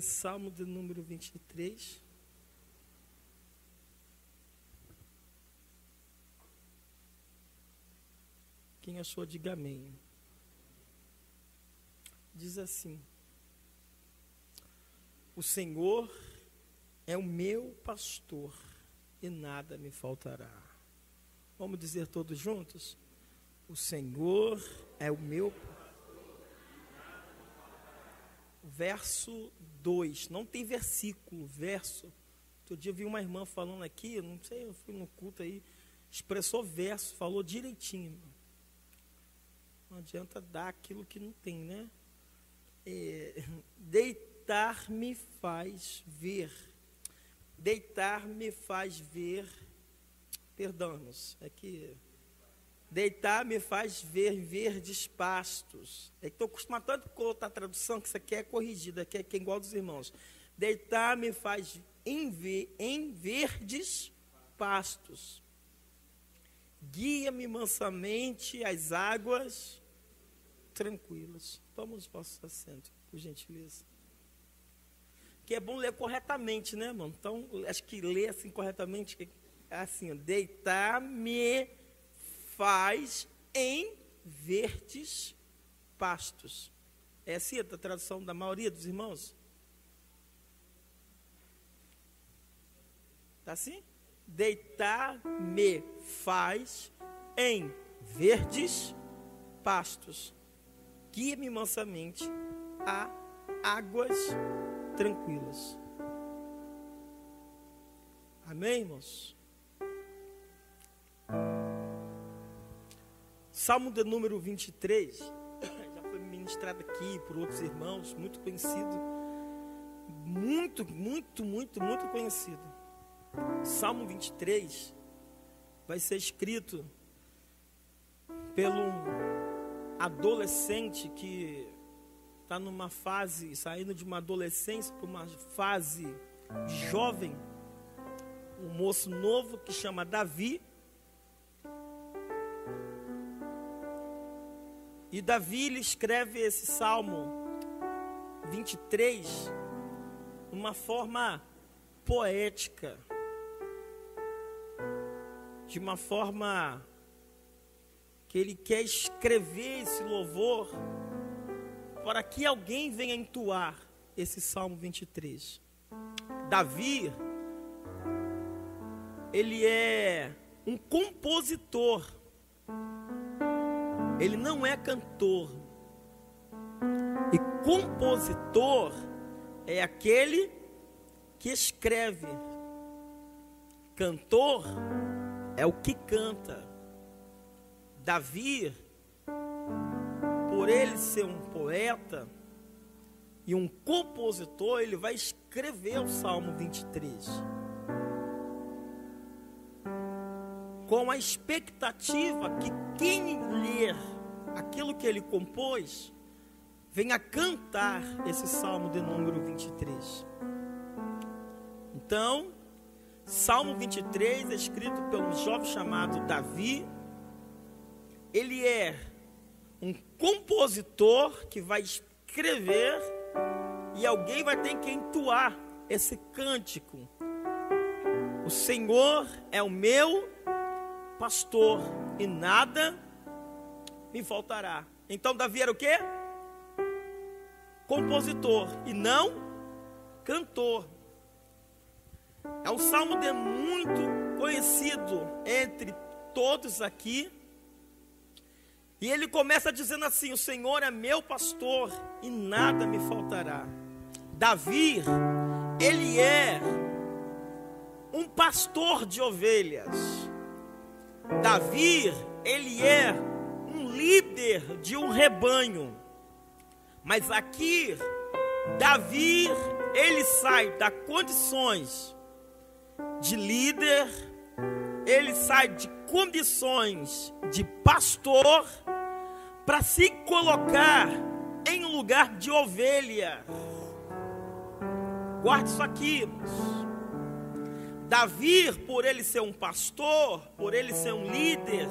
Salmo de número 23. Quem achou, diga amém. Diz assim: o Senhor é o meu pastor e nada me faltará. Vamos dizer todos juntos? O Senhor é o meu pastor. Verso 2, não tem versículo, verso. Outro dia eu vi uma irmã falando aqui, eu não sei, eu fui no culto aí, expressou verso, falou direitinho. Não adianta dar aquilo que não tem, né? Deitar me faz ver. Deitar me faz ver. Perdão, irmãos, é que deitar me faz ver verdes pastos. É que estou acostumado tanto com outra tradução que isso aqui é corrigida, que é igual dos irmãos. Deitar me faz em verdes pastos. Guia-me mansamente às águas tranquilas. Toma os vossos assentos, por gentileza. Que é bom ler corretamente, né, irmão? Então, acho que ler assim corretamente é assim: deitar-me faz em verdes pastos. É assim a tradução da maioria dos irmãos? Está assim? Deitar-me faz em verdes pastos. Guia-me mansamente a águas tranquilas. Amém, irmãos? Salmo de número 23, já foi ministrado aqui por outros irmãos, muito conhecido, muito conhecido. Salmo 23 vai ser escrito pelo adolescente que está numa fase, saindo de uma adolescência para uma fase jovem, um moço novo que chama Davi. E Davi, ele escreve esse Salmo 23 de uma forma poética, de uma forma que ele quer escrever esse louvor para que alguém venha entoar esse Salmo 23. Davi, ele é um compositor. Ele não é cantor. E compositor é aquele que escreve. Cantor é o que canta. Davi, por ele ser um poeta e um compositor, ele vai escrever o Salmo 23. Com a expectativa que quem ler aquilo que ele compôs venha cantar esse Salmo de número 23. Então, Salmo 23 é escrito por um jovem chamado Davi. Ele é um compositor que vai escrever e alguém vai ter que entoar esse cântico. O Senhor é o meu pastor e nada me faltará. Então Davi era o quê? Compositor e não cantor. É um salmo muito conhecido entre todos aqui. E ele começa dizendo assim: o Senhor é meu pastor e nada me faltará. Davi, ele é um pastor de ovelhas. Davi, ele é um líder de um rebanho. Mas aqui, Davi, ele sai das condições de líder, ele sai de condições de pastor para se colocar em um lugar de ovelha. Guarde isso aqui, irmãos. Davi, por ele ser um pastor, por ele ser um líder,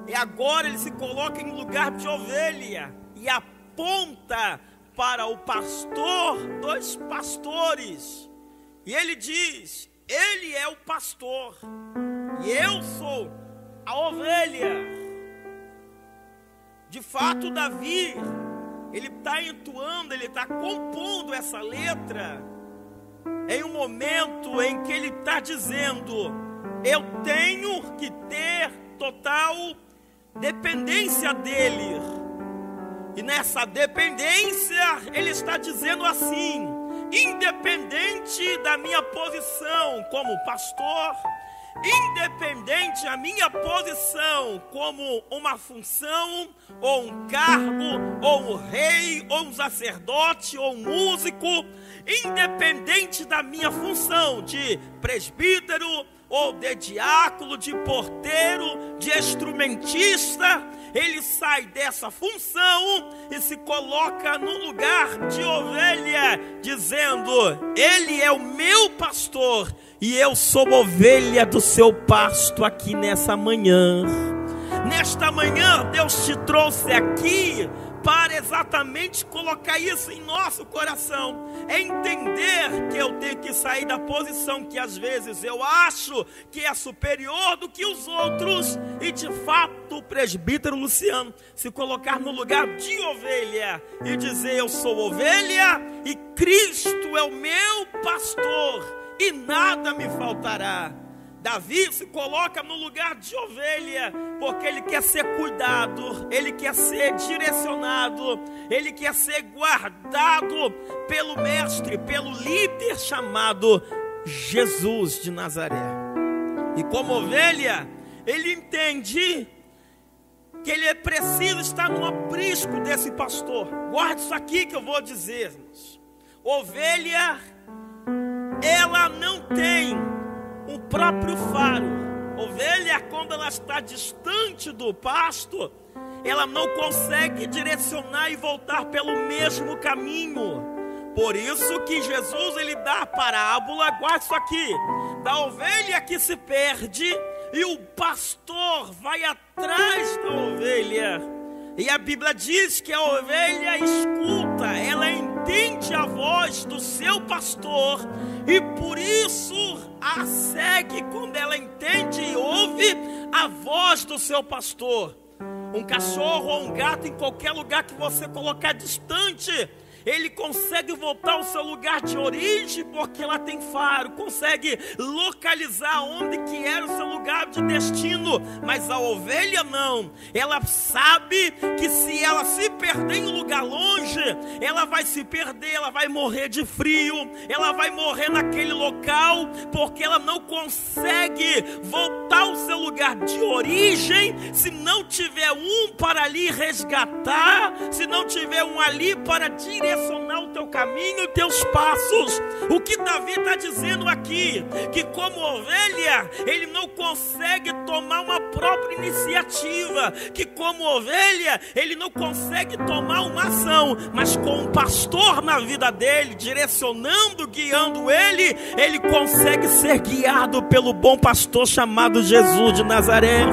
e agora ele se coloca em um lugar de ovelha e aponta para o pastor dos pastores. E ele diz: ele é o pastor e eu sou a ovelha. De fato, Davi, ele está entoando, ele está compondo essa letra em um momento em que ele está dizendo: eu tenho que ter total dependência dele. E nessa dependência, ele está dizendo assim: independente da minha posição como pastor, independente da minha posição como uma função, ou um cargo, ou um rei, ou um sacerdote, ou um músico, independente da minha função de presbítero, ou de diácono, de porteiro, de instrumentista, ele sai dessa função e se coloca no lugar de ovelha, dizendo: ele é o meu pastor e eu sou ovelha do seu pasto aqui nessa manhã. Nesta manhã, Deus te trouxe aqui para exatamente colocar isso em nosso coração. É entender que eu tenho que sair da posição que às vezes eu acho que é superior do que os outros. E de fato o presbítero Luciano se colocar no lugar de ovelha e dizer: eu sou ovelha e Cristo é o meu pastor e nada me faltará. Davi se coloca no lugar de ovelha, porque ele quer ser cuidado, ele quer ser direcionado, ele quer ser guardado pelo mestre, pelo líder chamado Jesus de Nazaré. E como ovelha, ele entende que ele é preciso estar no aprisco desse pastor. Guarde isso aqui que eu vou dizer, irmãos. Ovelha, ela não tem o próprio faro. Ovelha, quando ela está distante do pasto, ela não consegue direcionar e voltar pelo mesmo caminho. Por isso que Jesus, ele dá a parábola, guarda isso aqui, da ovelha que se perde e o pastor vai atrás da ovelha. E a Bíblia diz que a ovelha escuta, ela entende a voz do seu pastor e por isso a segue quando ela entende e ouve a voz do seu pastor. Um cachorro ou um gato, em qualquer lugar que você colocar distante, ele consegue voltar ao seu lugar de origem, porque ela tem faro, consegue localizar onde que era o seu lugar de destino. Mas a ovelha não, ela sabe que se ela se perder em um lugar longe, ela vai se perder, ela vai morrer de frio, ela vai morrer naquele local, porque ela não consegue voltar ao seu lugar de origem, se não tiver um para ali resgatar, se não tiver um ali para direcionar o teu caminho e teus passos. O que Davi está dizendo aqui, que como ovelha, ele não consegue tomar uma própria iniciativa, que como ovelha, ele não consegue tomar uma ação, mas com um pastor na vida dele, direcionando, guiando ele, ele consegue ser guiado pelo bom pastor chamado Jesus de Nazaré.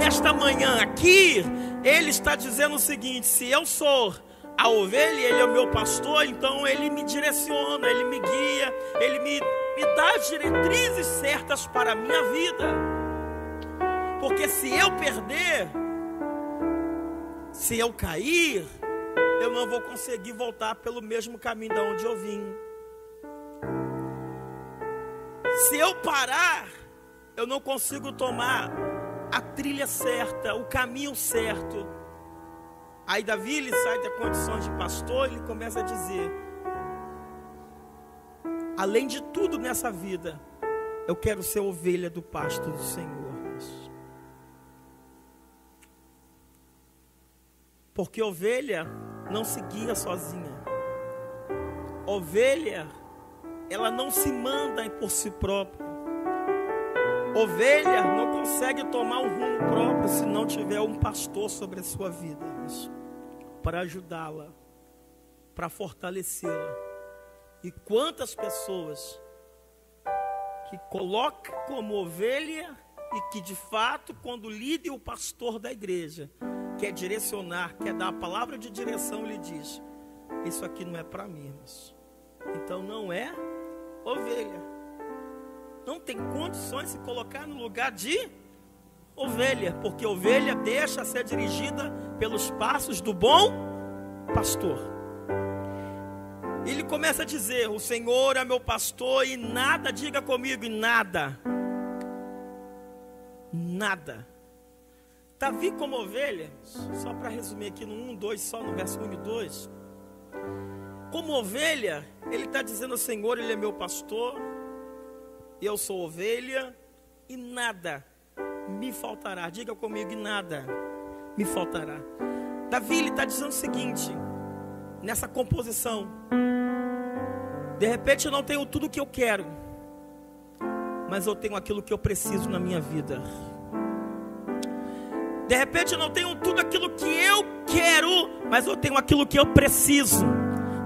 Nesta manhã aqui, ele está dizendo o seguinte: se eu sou a ovelha, ele é o meu pastor, então ele me direciona, ele me guia, ele me dá as diretrizes certas para a minha vida. Porque se eu perder, se eu cair, eu não vou conseguir voltar pelo mesmo caminho de onde eu vim. Se eu parar, eu não consigo tomar a trilha certa, o caminho certo. Aí Davi, ele sai da condição de pastor, ele começa a dizer: além de tudo nessa vida, eu quero ser ovelha do pasto do Senhor. Porque ovelha não se guia sozinha. Ovelha, ela não se manda por si própria. Ovelha não consegue tomar um rumo próprio se não tiver um pastor sobre a sua vida, para ajudá-la, para fortalecê-la. E quantas pessoas que colocam como ovelha e que de fato, quando líder o pastor da igreja quer direcionar, quer dar a palavra de direção, ele diz: isso aqui não é para mim, irmãos. Então não é ovelha. Não tem condições de se colocar no lugar de ovelha, porque ovelha deixa ser dirigida pelos passos do bom pastor. Ele começa a dizer: o Senhor é meu pastor e nada, diga comigo, e nada. Nada. Davi como ovelha, só para resumir aqui no 1, 2, só no verso 1 e 2. Como ovelha, ele está dizendo ao Senhor, ele é meu pastor, eu sou ovelha e nada me faltará. Diga comigo, e nada me faltará. Davi, ele está dizendo o seguinte, nessa composição: de repente eu não tenho tudo o que eu quero, mas eu tenho aquilo que eu preciso na minha vida. De repente eu não tenho tudo aquilo que eu quero, mas eu tenho aquilo que eu preciso.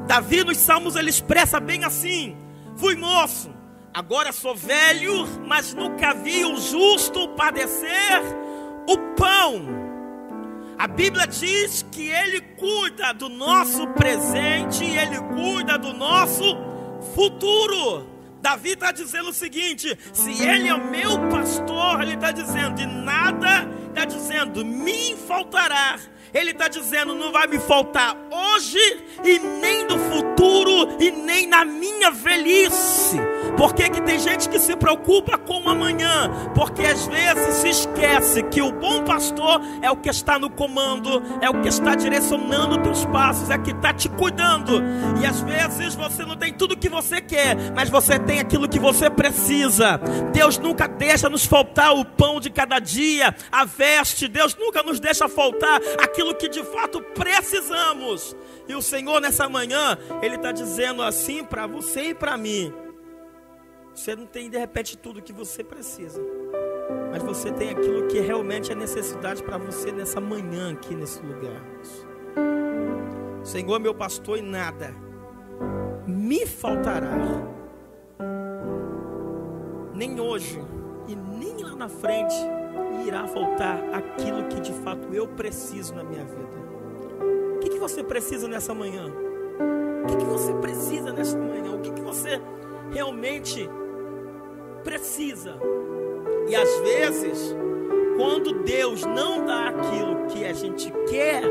Davi nos Salmos ele expressa bem assim: fui moço, agora sou velho, mas nunca vi o justo padecer o pão. A Bíblia diz que Ele cuida do nosso presente e Ele cuida do nosso futuro. Davi está dizendo o seguinte: se Ele é o meu pastor, Ele está dizendo, de nada, está dizendo, me faltará. Ele está dizendo, não vai me faltar hoje, e nem no futuro, e nem na minha velhice. Por que tem gente que se preocupa com o amanhã? Porque às vezes se esquece que o bom pastor é o que está no comando, é o que está direcionando os teus passos, é que está te cuidando. E às vezes você não tem tudo o que você quer, mas você tem aquilo que você precisa. Deus nunca deixa nos faltar o pão de cada dia, a veste. Deus nunca nos deixa faltar aquilo que de fato precisamos. E o Senhor nessa manhã, Ele está dizendo assim para você e para mim: você não tem de repente tudo que você precisa, mas você tem aquilo que realmente é necessidade para você nessa manhã aqui nesse lugar. O Senhor é meu pastor e nada me faltará, nem hoje e nem lá na frente irá faltar aquilo que de fato eu preciso na minha vida. O que você precisa nessa manhã? O que você precisa nessa manhã? O que você realmente precisa? E às vezes, quando Deus não dá aquilo que a gente quer,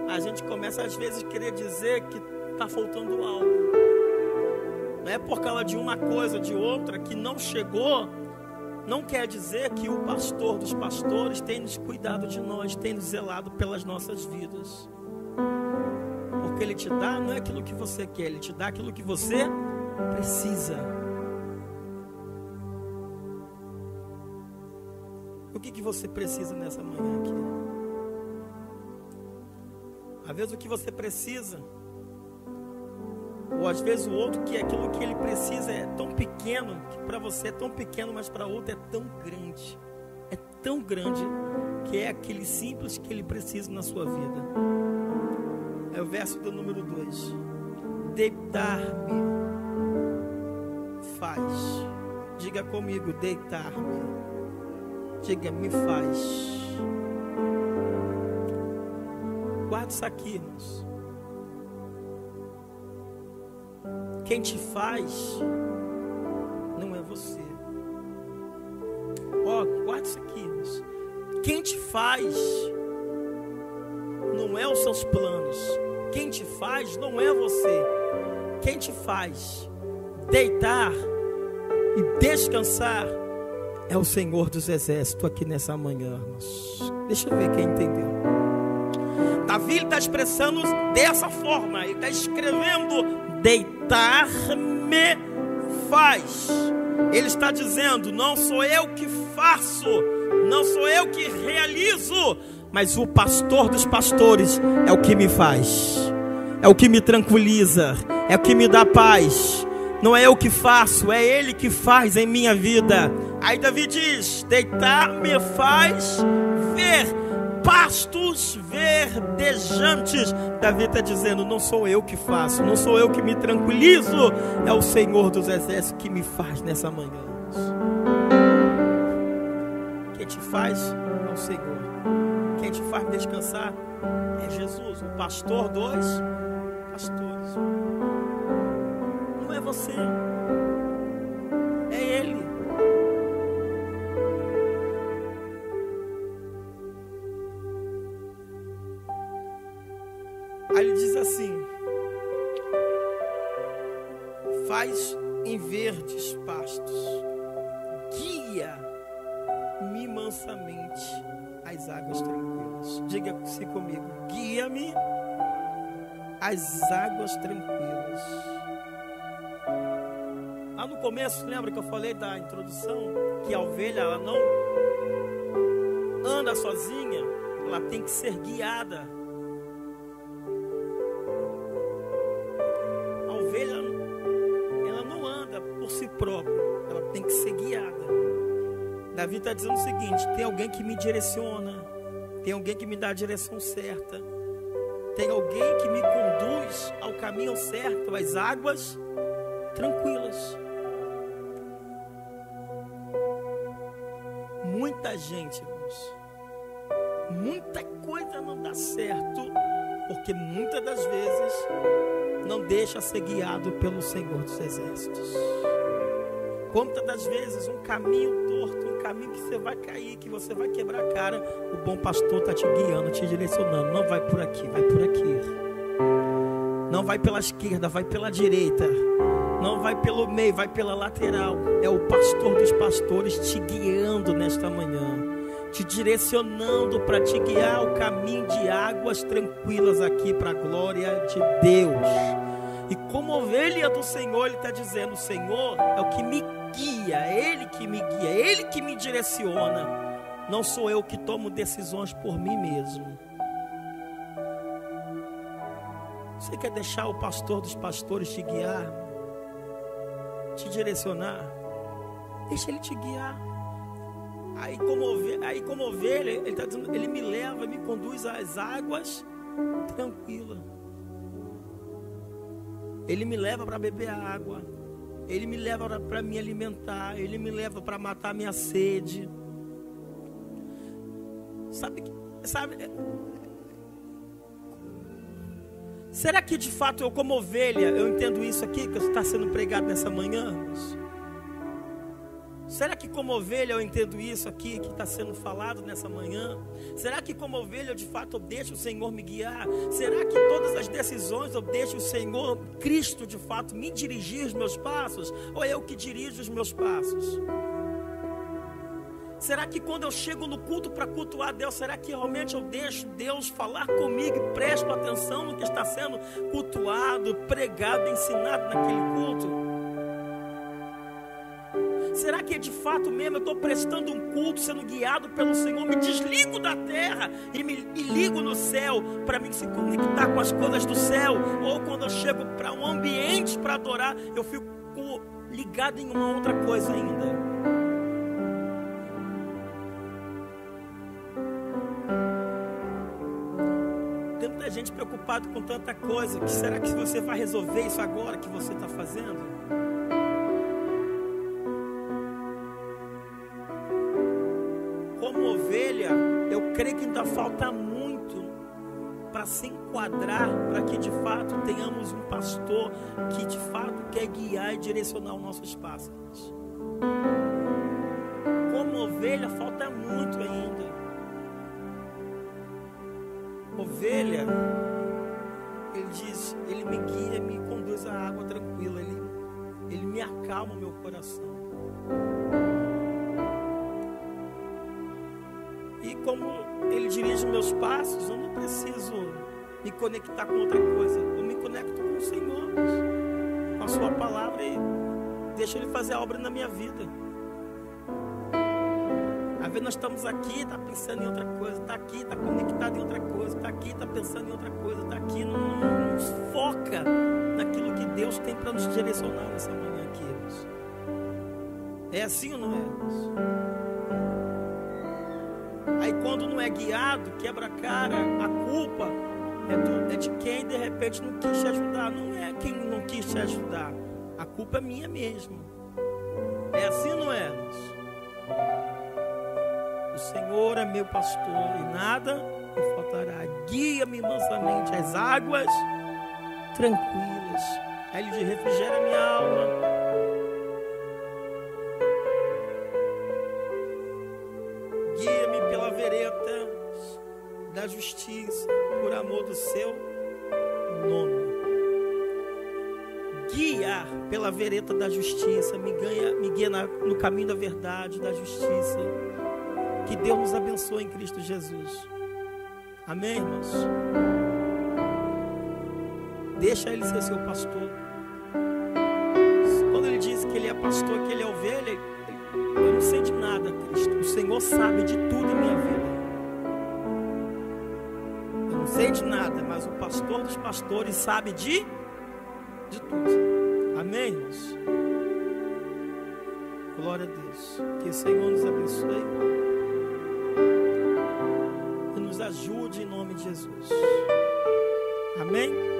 a gente começa às vezes a querer dizer que está faltando algo. Não é por causa de uma coisa ou de outra que não chegou, não quer dizer que o pastor dos pastores tem nos cuidado de nós, tem nos zelado pelas nossas vidas. Porque Ele te dá não é aquilo que você quer, Ele te dá aquilo que você precisa. O que você precisa nessa manhã aqui? Às vezes o que você precisa, ou às vezes o outro, que aquilo que ele precisa é tão pequeno, que para você é tão pequeno, mas para outro é tão grande. É tão grande que é aquele simples que ele precisa na sua vida. É o verso do número 2. Deitar-me faz. Diga comigo, deitar-me. Diga, me faz. Guarda isso aqui, irmãos. Quem te faz não é você. Guarda isso aqui, irmãos. Quem te faz não é os seus planos. Quem te faz não é você. Quem te faz deitar e descansar é o Senhor dos Exércitos aqui nessa manhã, irmãos. Deixa eu ver quem entendeu. Davi está expressando dessa forma. Ele está escrevendo: deitar-me faz. Ele está dizendo: não sou eu que faço, não sou eu que realizo, mas o pastor dos pastores é o que me faz, é o que me tranquiliza, é o que me dá paz. Não é eu que faço, é Ele que faz em minha vida. Aí Davi diz: deitar-me faz ver pastos verdejantes. Davi está dizendo: não sou eu que faço, não sou eu que me tranquilizo, é o Senhor dos Exércitos que me faz nessa manhã. Quem te faz é o Senhor. Quem te faz descansar é Jesus, o pastor dos pastores. Não é você, é Ele. Aí ele diz assim: faz em verdes pastos, guia-me mansamente às águas tranquilas. Diga-se comigo: guia-me às águas tranquilas. Lá no começo, lembra que eu falei da introdução? Que a ovelha, ela não anda sozinha, ela tem que ser guiada. A ovelha, ela não anda por si própria, ela tem que ser guiada. Davi está dizendo o seguinte: tem alguém que me direciona, tem alguém que me dá a direção certa, tem alguém que me conduz ao caminho certo, às águas tranquilas. Muita gente, irmãos, muita coisa não dá certo, porque muitas das vezes não deixa ser guiado pelo Senhor dos Exércitos. Quantas das vezes um caminho torto, um caminho que você vai cair, que você vai quebrar a cara, o bom pastor está te guiando, te direcionando. Não vai por aqui, vai por aqui. Não vai pela esquerda, vai pela direita. Não vai pelo meio, vai pela lateral. É o pastor dos pastores te guiando nesta manhã, te direcionando para te guiar o caminho de águas tranquilas aqui para a glória de Deus. E como ovelha do Senhor, Ele está dizendo: o Senhor é o que me guia, é Ele que me guia, é Ele que me direciona. Não sou eu que tomo decisões por mim mesmo. Você quer deixar o pastor dos pastores te guiar, te direcionar? Deixa Ele te guiar. Aí como ovelha, Ele está dizendo: Ele me leva, me conduz às águas tranquilas. Ele me leva para beber água, Ele me leva para me alimentar, Ele me leva para matar minha sede. Sabe? Será que de fato eu, como ovelha, eu entendo isso aqui que está sendo pregado nessa manhã? Será que como ovelha eu entendo isso aqui que está sendo falado nessa manhã? Será que como ovelha eu de fato eu deixo o Senhor me guiar? Será que todas as decisões eu deixo o Senhor, Cristo de fato, me dirigir os meus passos? Ou é eu que dirijo os meus passos? Será que quando eu chego no culto para cultuar Deus, será que realmente eu deixo Deus falar comigo e presto atenção no que está sendo cultuado, pregado, ensinado naquele culto? Será que de fato mesmo eu estou prestando um culto, sendo guiado pelo Senhor? Me desligo da terra e me ligo no céu para me se conectar com as coisas do céu? Ou quando eu chego para um ambiente para adorar, eu fico ligado em uma outra coisa ainda? Tem muita gente preocupada com tanta coisa. Que será que você vai resolver isso agora que você está fazendo? Como ovelha, eu creio que ainda falta muito para se enquadrar, para que de fato tenhamos um pastor que de fato quer guiar e direcionar os nossos passos. Como ovelha, falta muito ainda. Ovelha, Ele diz: Ele me guia, me conduz à água tranquila, Ele me acalma o meu coração. E como Ele dirige meus passos, eu não preciso me conectar com outra coisa. Eu me conecto com o Senhor, com a Sua palavra, e deixo Ele fazer a obra na minha vida. Às vezes nós estamos aqui, está pensando em outra coisa, está aqui, está conectado em outra coisa, está aqui, está pensando em outra coisa, está aqui, não nos foca naquilo que Deus tem para nos direcionar nessa manhã aqui, irmãos. É assim ou não é, irmãos? Aí quando não é guiado, quebra a cara, a culpa é de quem de repente não quis te ajudar. Não é quem não quis te ajudar, a culpa é minha mesmo. É assim ou não é, irmãos? O Senhor é meu pastor e nada me faltará. Guia-me mansamente às águas tranquilas. Aí ele diz: refrigera minha alma. Guia-me pela vereda da justiça, por amor do seu nome. Guiar pela vereda da justiça, me guia no caminho da verdade, da justiça. Que Deus nos abençoe em Cristo Jesus. Amém, irmãos? Deixa Ele ser seu pastor. Quando Ele diz que Ele é pastor, que Ele é ovelha, eu não sei de nada, Cristo. O Senhor sabe de tudo em minha vida. Eu não sei de nada, mas o pastor dos pastores sabe de tudo. Amém, irmãos? Glória a Deus. Que o Senhor nos abençoe e nos ajude em nome de Jesus. Amém?